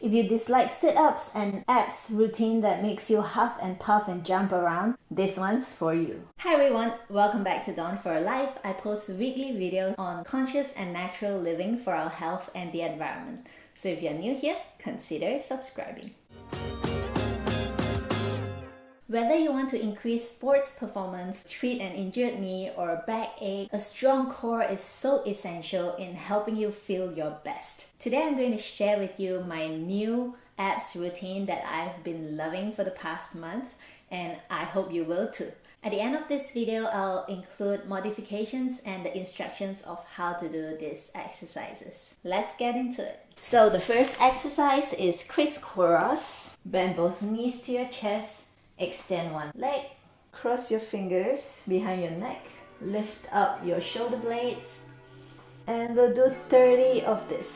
If you dislike sit-ups and abs routine that makes you huff and puff and jump around, this one's for you. Hi everyone, welcome back to Dawn for Life. I post weekly videos on conscious and natural living for our health and the environment. So if you're new here, consider subscribing. Whether you want to increase sports performance, treat an injured knee or a backache, a strong core is so essential in helping you feel your best. Today I'm going to share with you my new abs routine that I've been loving for the past month, and I hope you will too. At the end of this video, I'll include modifications and the instructions of how to do these exercises. Let's get into it. So the first exercise is crisscross. Bend both knees to your chest. Extend one leg, cross your fingers behind your neck, lift up your shoulder blades, and we'll do 30 of this.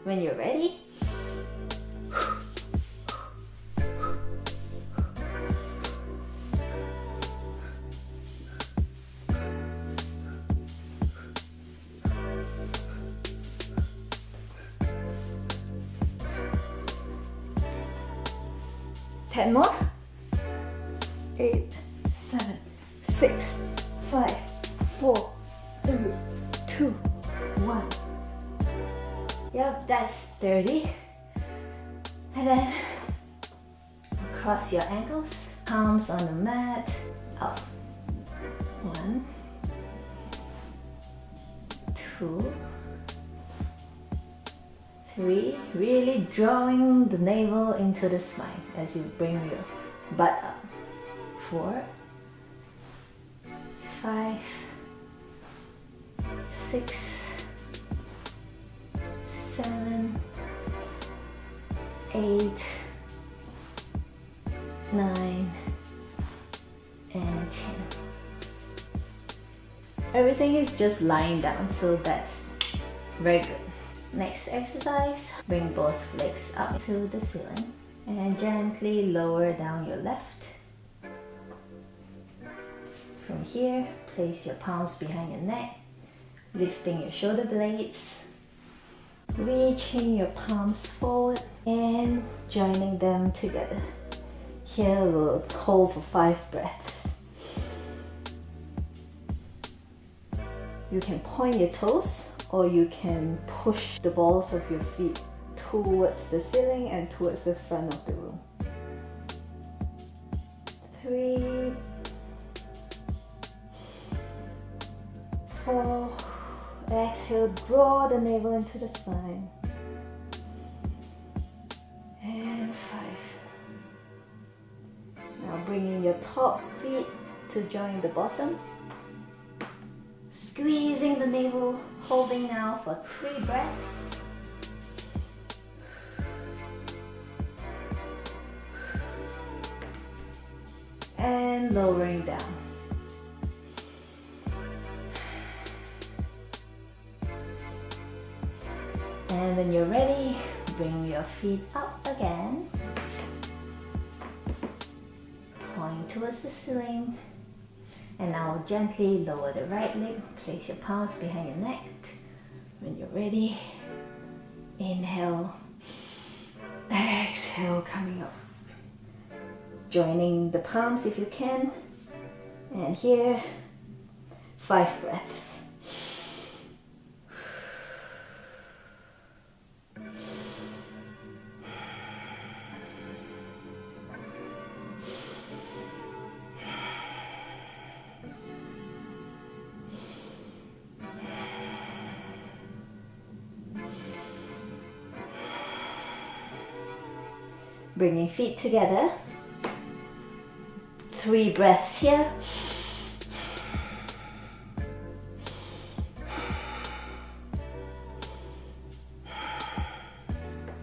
When you're ready, ten more. 8, 7, 6, 5, 4, 3, 2, 1. Yep, that's 30. And then cross your ankles, palms on the mat, up. 1, 2, 3. Really drawing the navel into the spine as you bring your butt up. 4, 5, 6, 7, 8, 9, and 10. Everything is just lying down, so that's very good. Next exercise, bring both legs up to the ceiling and gently lower down your left. From here, place your palms behind your neck, lifting your shoulder blades, reaching your palms forward and joining them together. Here we'll hold for 5 breaths. You can point your toes or you can push the balls of your feet towards the ceiling and towards the front of the room. 3, 4, exhale, draw the navel into the spine, and 5. Now bringing your top feet to join the bottom, squeezing the navel, holding now for 3 breaths. And lowering down. And when you're ready, bring your feet up again. Point towards the ceiling. And now gently lower the right leg. Place your palms behind your neck. When you're ready, inhale. Exhale, coming up. Joining the palms if you can. And here, 5 breaths. Bringing feet together. 3 breaths here.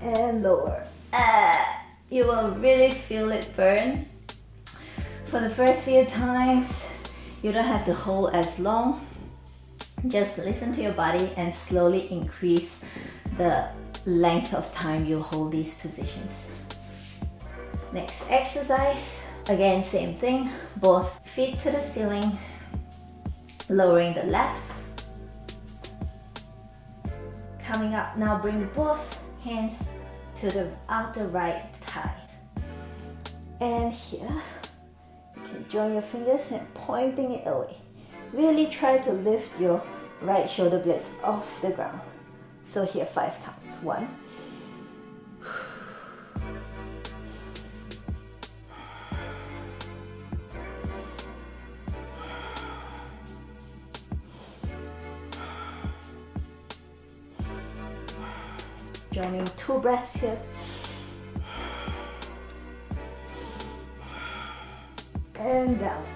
And lower. You will really feel it burn. For the first few times, you don't have to hold as long. Just listen to your body and slowly increase the length of time you hold these positions. Next exercise, again same thing, both feet to the ceiling, lowering the left. Coming up, now bring both hands to the outer right thigh. And here, you can join your fingers and pointing it away. Really try to lift your right shoulder blades off the ground. So here, 5 counts. 1. Joining 2 breaths here. And down.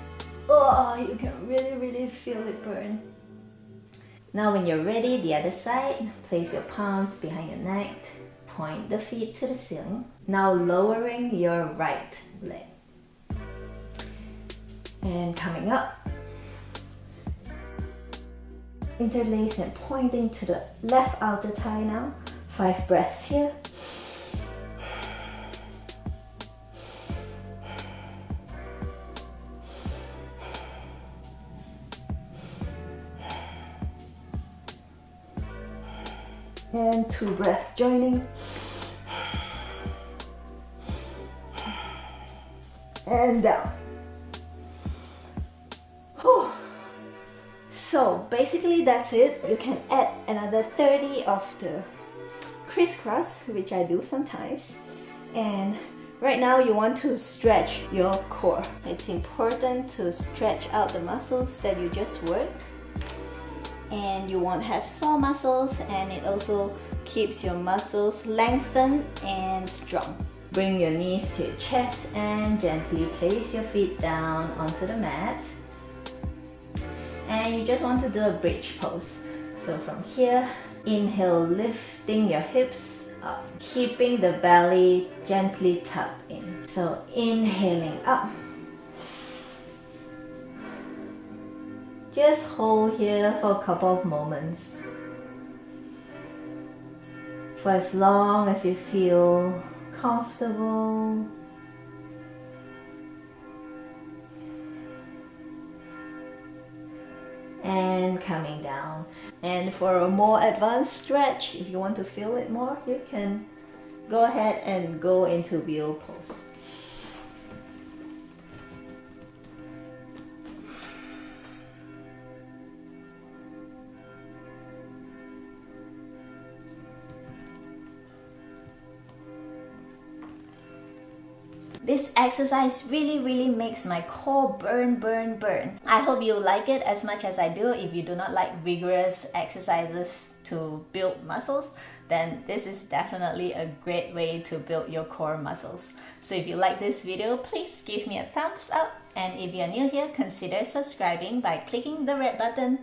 Oh, you can really feel it burn. Now when you're ready, the other side, place your palms behind your neck, point the feet to the ceiling. Now lowering your right leg. And coming up. Interlace and pointing to the left outer thigh now. 5 breaths here. And 2 breaths joining. And down. Whew. So basically that's it. You can add another 30 of the crisscross, which I do sometimes. And right now you want to stretch your core. It's important to stretch out the muscles that you just worked. And you won't have sore muscles, and it also keeps your muscles lengthened and strong. Bring your knees to your chest and gently place your feet down onto the mat. And you just want to do a bridge pose. So from here, inhale, lifting your hips up, keeping the belly gently tucked in. So inhaling up. Just hold here for a couple of moments. For as long as you feel comfortable. And coming down. And for a more advanced stretch, if you want to feel it more, you can go ahead and go into wheel pose. This exercise really makes my core burn. I hope you like it as much as I do. If you do not like vigorous exercises to build muscles, then this is definitely a great way to build your core muscles. So if you like this video, please give me a thumbs up. And if you're new here, consider subscribing by clicking the red button.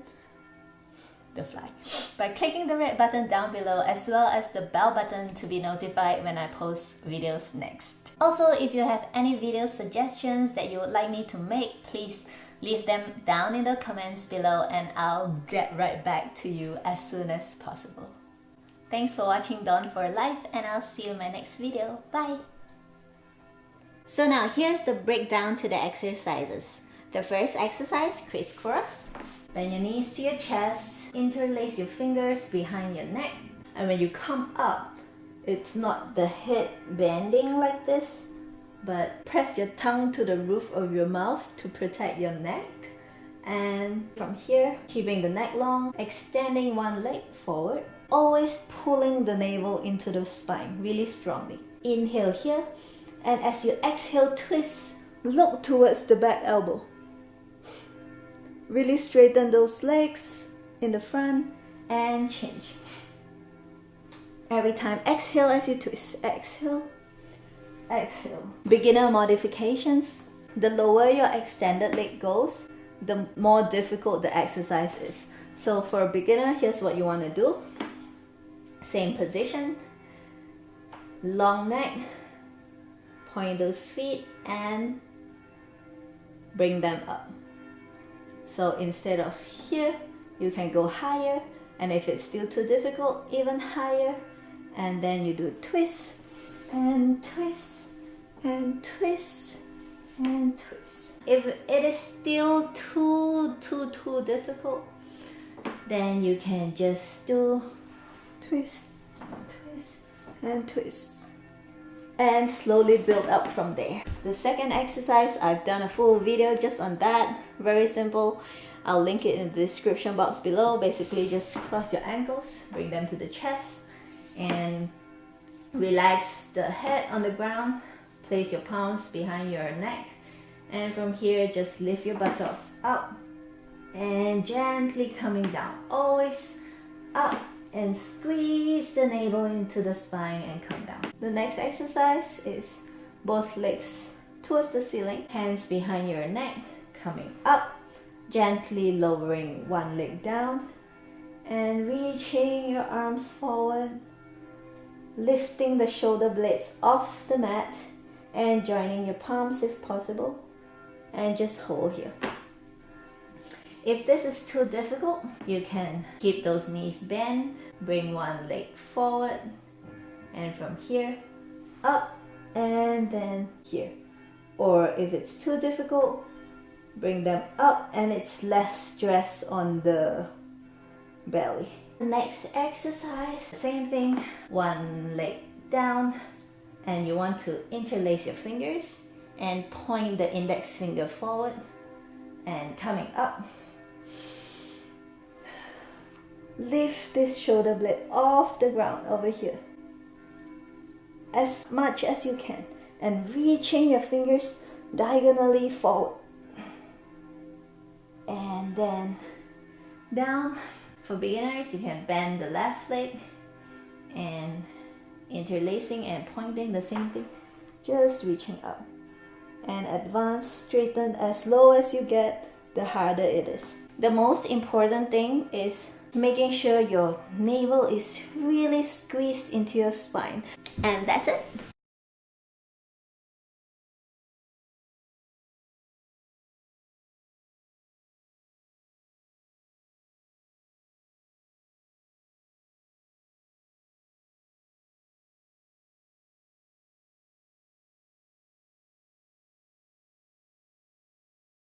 By clicking the red button down below, as well as the bell button to be notified when I post videos next. Also, if you have any video suggestions that you would like me to make, please leave them down in the comments below and I'll get right back to you as soon as possible. Thanks for watching Dawn for Life, and I'll see you in my next video. Bye! So now here's the breakdown to the exercises. The first exercise, crisscross. Bend your knees to your chest, interlace your fingers behind your neck. And when you come up, it's not the head bending like this, but press your tongue to the roof of your mouth to protect your neck. And from here, keeping the neck long, extending one leg forward, always pulling the navel into the spine really strongly. Inhale here, and as you exhale, twist, look towards the back elbow. Really straighten those legs in the front and change. Every time, exhale as you twist. Exhale, exhale. Beginner modifications. The lower your extended leg goes, the more difficult the exercise is. So for a beginner, here's what you want to do. Same position. Long neck. Point those feet and bring them up. So instead of here, you can go higher, and if it's still too difficult, even higher. And then you do twist, and twist, and twist, and twist. If it is still too difficult, then you can just do twist, twist, and twist. and slowly build up from there. The second exercise, I've done a full video just on that. Very simple. I'll link it in the description box below. Basically, just cross your ankles, bring them to the chest, and relax the head on the ground. Place your palms behind your neck, and from here, just lift your buttocks up and gently coming down. Always up, and squeeze the navel into the spine and come down. The next exercise is both legs towards the ceiling, hands behind your neck, coming up, gently lowering one leg down and reaching your arms forward, lifting the shoulder blades off the mat and joining your palms if possible, and just hold here. If this is too difficult, you can keep those knees bent, bring one leg forward, and from here, up, and then here. Or if it's too difficult, bring them up and it's less stress on the belly. The next exercise, same thing, one leg down, and you want to interlace your fingers and point the index finger forward and coming up. Lift this shoulder blade off the ground over here as much as you can and reaching your fingers diagonally forward and then down. For beginners, you can bend the left leg and interlacing and pointing, the same thing, just reaching up, and advance, straighten as low as you get, the harder it is. The most important thing is making sure your navel is really squeezed into your spine. And that's it.